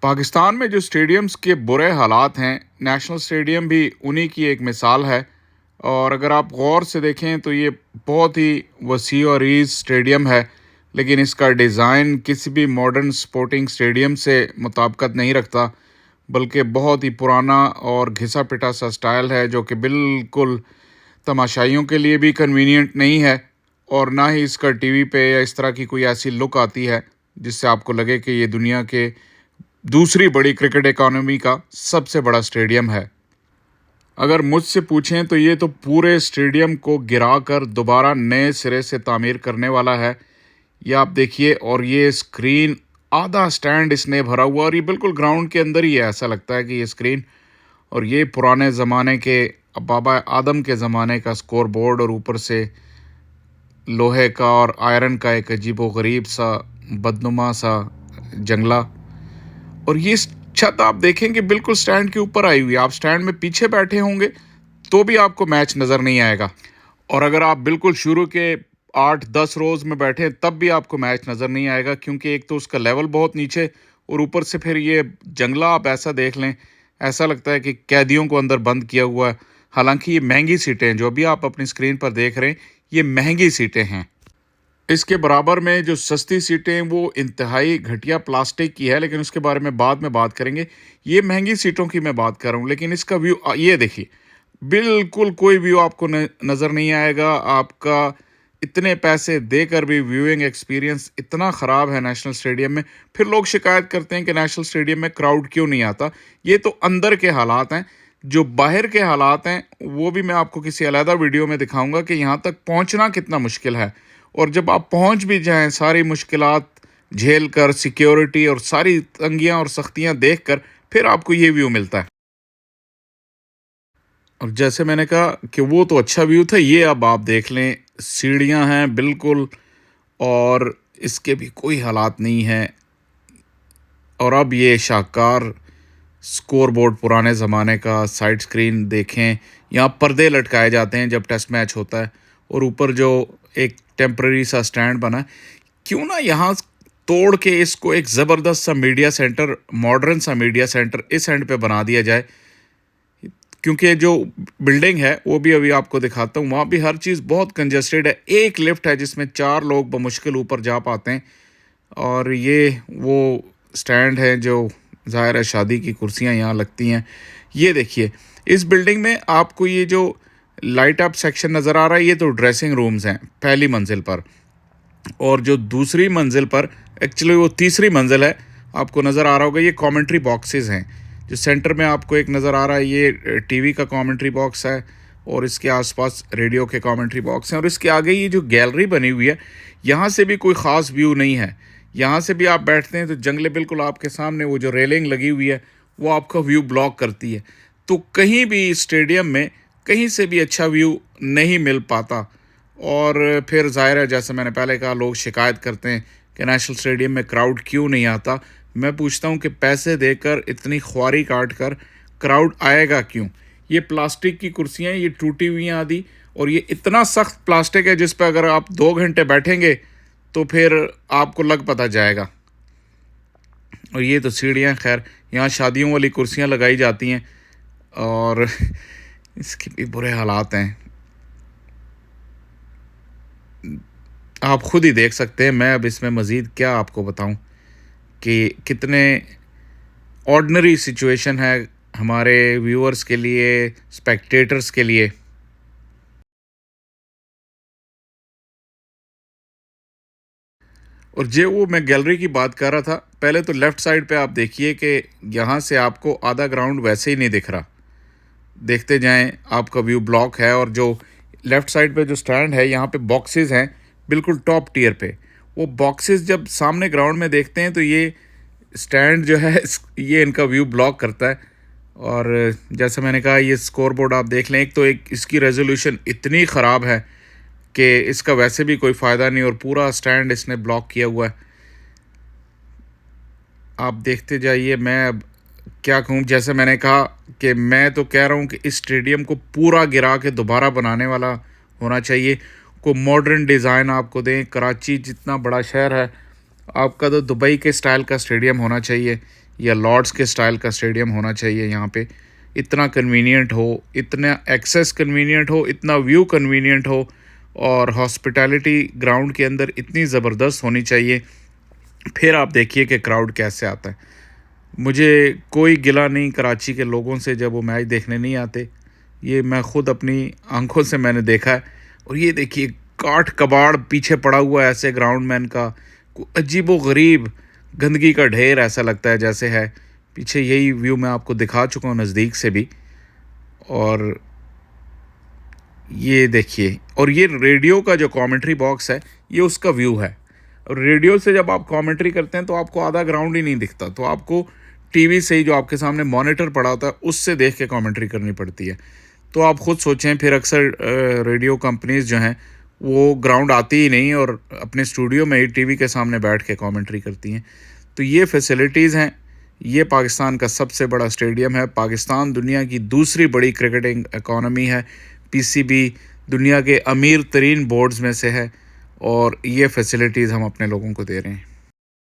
पाकिस्तान में जो स्टेडियम्स के बुरे हालात हैं, नेशनल स्टेडियम भी उन्हीं की एक मिसाल है। और अगर आप गौर से देखें तो ये बहुत ही वसी और ईज़ स्टेडियम है, लेकिन इसका डिज़ाइन किसी भी मॉडर्न स्पोर्टिंग स्टेडियम से मुताबिकत नहीं रखता, बल्कि बहुत ही पुराना और घिसा-पिटा सा स्टाइल है, जो कि बिल्कुल तमाशाइयों के लिए भी कन्वीनिएंट नहीं है और ना ही इसका टीवी पे या इस तरह की कोई ऐसी लुक आती है, जिससे आपको लगे कि ये दुनिया के दूसरी बड़ी क्रिकेट इकॉनमी का सबसे बड़ा स्टेडियम है। अगर मुझसे पूछें तो ये तो पूरे स्टेडियम को गिराकर दोबारा नए सिरे से तामीर करने वाला है। ये आप देखिए, और ये स्क्रीन आधा स्टैंड इसने भरा हुआ, और ये बिल्कुल ग्राउंड के अंदर ही है। ऐसा लगता है कि ये स्क्रीन, और ये पुराने ज़माने के बाबा आदम के ज़माने का स्कोर बोर्ड, और ऊपर से लोहे का और आयरन का एक अजीबो-गरीब सा बदनुमा सा जंगला। और ये छत आप देखेंगे बिल्कुल स्टैंड के ऊपर आई हुई है। आप स्टैंड में पीछे बैठे होंगे तो भी आपको मैच नज़र नहीं आएगा, और अगर आप बिल्कुल शुरू के 8-10 रोज़ में बैठे तब भी आपको मैच नज़र नहीं आएगा, क्योंकि एक तो उसका लेवल बहुत नीचे, और ऊपर से फिर ये जंगला आप ऐसा देख लें, ऐसा लगता है कि कैदियों को अंदर बंद किया हुआ है। हालांकि ये महंगी सीटें हैं, जो भी आप अपनी स्क्रीन पर देख रहे हैं, ये महंगी सीटें हैं। इसके बराबर में जो सस्ती सीटें हैं वो इंतहाई घटिया प्लास्टिक की है, लेकिन उसके बारे में बाद में बात करेंगे। ये महंगी सीटों की मैं बात कर रहा हूँ, लेकिन इसका व्यू ये देखिए, बिल्कुल कोई व्यू आपको नज़र नहीं आएगा। आपका इतने पैसे देकर भी व्यूइंग एक्सपीरियंस इतना ख़राब है नेशनल स्टेडियम में। फिर लोग शिकायत करते हैं कि नेशनल स्टेडियम में क्राउड क्यों नहीं आता। ये तो अंदर के हालात हैं। जो बाहर के हालात हैं वो भी मैं आपको किसी अलग वीडियो में दिखाऊंगा कि यहाँ तक पहुँचना कितना मुश्किल है। और जब आप पहुंच भी जाएं, सारी मुश्किलात झेल कर, सिक्योरिटी और सारी तंगियां और सख्तियां देखकर, फिर आपको ये व्यू मिलता है। और जैसे मैंने कहा कि वो तो अच्छा व्यू था, ये अब आप देख लें, सीढ़ियां हैं बिल्कुल, और इसके भी कोई हालात नहीं है। और अब ये शाहकार स्कोर बोर्ड पुराने ज़माने का, साइड स्क्रीन देखें, यहाँ पर्दे लटकाए जाते हैं जब टेस्ट मैच होता है, और ऊपर जो एक टेम्पररी सा स्टैंड बना है, क्यों ना यहाँ तोड़ के इसको एक ज़बरदस्त सा मीडिया सेंटर, मॉडर्न सा मीडिया सेंटर इस एंड पे बना दिया जाए। क्योंकि जो बिल्डिंग है वो भी अभी आपको दिखाता हूँ, वहाँ भी हर चीज़ बहुत कंजस्टेड है। एक लिफ्ट है जिसमें 4 लोग बमुश्किल ऊपर जा पाते हैं, और ये वो स्टैंड है जो ज़ाहिर है शादी की कुर्सियाँ यहाँ लगती हैं। ये देखिए, इस बिल्डिंग में आपको ये जो लाइट अप सेक्शन नज़र आ रहा है, ये तो ड्रेसिंग रूम्स हैं पहली मंजिल पर, और जो दूसरी मंजिल पर, एक्चुअली वो तीसरी मंजिल है, आपको नज़र आ रहा होगा, ये कमेंट्री बॉक्सेस हैं। जो सेंटर में आपको एक नज़र आ रहा है, ये टीवी का कमेंट्री बॉक्स है, और इसके आसपास रेडियो के कमेंट्री बॉक्स हैं। और इसके आगे ये जो गैलरी बनी हुई है, यहाँ से भी कोई ख़ास व्यू नहीं है। यहाँ से भी आप बैठते हैं तो जंगले बिल्कुल आपके सामने, वो जो रेलिंग लगी हुई है वो आपका व्यू ब्लॉक करती है। तो कहीं भी स्टेडियम में कहीं से भी अच्छा व्यू नहीं मिल पाता। और फिर ज़ाहिर है, जैसे मैंने पहले कहा, लोग शिकायत करते हैं कि नेशनल स्टेडियम में क्राउड क्यों नहीं आता। मैं पूछता हूँ कि पैसे देकर इतनी ख्वारी काट कर क्राउड आएगा क्यों? ये प्लास्टिक की कुर्सियाँ, ये टूटी हुई हैं आदि, और ये इतना सख्त प्लास्टिक है जिस पर अगर आप 2 घंटे बैठेंगे तो फिर आपको लग पता जाएगा। और ये तो सीढ़ियाँ, खैर यहाँ शादियों वाली कुर्सियाँ लगाई जाती हैं, और इसके भी बुरे हालात हैं। आप खुद ही देख सकते हैं, मैं अब इसमें मज़ीद क्या आपको बताऊं कि कितने ऑर्डिनरी सिचुएशन है हमारे व्यूअर्स के लिए, स्पेक्टेटर्स के लिए। और जो वो मैं गैलरी की बात कर रहा था, पहले तो लेफ़्ट साइड पे आप देखिए कि यहाँ से आपको आधा ग्राउंड वैसे ही नहीं दिख रहा। देखते जाएं, आपका व्यू ब्लॉक है। और जो लेफ़्ट साइड पे जो स्टैंड है, यहाँ पे बॉक्सेस हैं बिल्कुल टॉप टियर पे। वो बॉक्सेस जब सामने ग्राउंड में देखते हैं तो ये स्टैंड जो है ये इनका व्यू ब्लॉक करता है। और जैसे मैंने कहा, ये स्कोर बोर्ड आप देख लें, एक तो एक इसकी रेजोल्यूशन इतनी ख़राब है कि इसका वैसे भी कोई फ़ायदा नहीं, और पूरा स्टैंड इसने ब्लॉक किया हुआ है। आप देखते जाइए, मैं अब क्या कहूँ। जैसे मैंने कहा कि मैं तो कह रहा हूँ कि इस स्टेडियम को पूरा गिरा के दोबारा बनाने वाला होना चाहिए। को मॉडर्न डिज़ाइन आपको दें। कराची जितना बड़ा शहर है, आपका तो दुबई के स्टाइल का स्टेडियम होना चाहिए, या लॉर्ड्स के स्टाइल का स्टेडियम होना चाहिए यहाँ पे। इतना कन्वीनियंट हो, इतना एक्सेस कन्वीनियंट हो, इतना व्यू कन्वीनियंट हो, और हॉस्पिटैलिटी ग्राउंड के अंदर इतनी ज़बरदस्त होनी चाहिए। फिर आप देखिए कि क्राउड कैसे आता है। मुझे कोई गिला नहीं कराची के लोगों से जब वो मैच देखने नहीं आते। ये मैं ख़ुद अपनी आंखों से मैंने देखा है। और ये देखिए काठ कबाड़ पीछे पड़ा हुआ है ऐसे ग्राउंडमैन का, अजीबो गरीब गंदगी का ढेर ऐसा लगता है जैसे है। पीछे यही व्यू मैं आपको दिखा चुका हूँ नज़दीक से भी। और ये देखिए, और ये रेडियो का जो कमेंट्री बॉक्स है ये उसका व्यू है। और रेडियो से जब आप कमेंट्री करते हैं तो आपको आधा ग्राउंड ही नहीं दिखता, तो आपको टीवी से ही जो आपके सामने मॉनिटर पड़ा होता है उससे देख के कमेंट्री करनी पड़ती है। तो आप खुद सोचें, फिर अक्सर रेडियो कंपनीज़ जो हैं वो ग्राउंड आती ही नहीं और अपने स्टूडियो में ही टीवी के सामने बैठ के कमेंट्री करती हैं। तो ये फैसिलिटीज़ हैं। ये पाकिस्तान का सबसे बड़ा स्टेडियम है। पाकिस्तान दुनिया की दूसरी बड़ी क्रिकेटिंग इकॉनमी है। पीसीबी दुनिया के अमीर तरीन बोर्ड्स में से है, और ये फैसिलिटीज़ हम अपने लोगों को दे रहे हैं।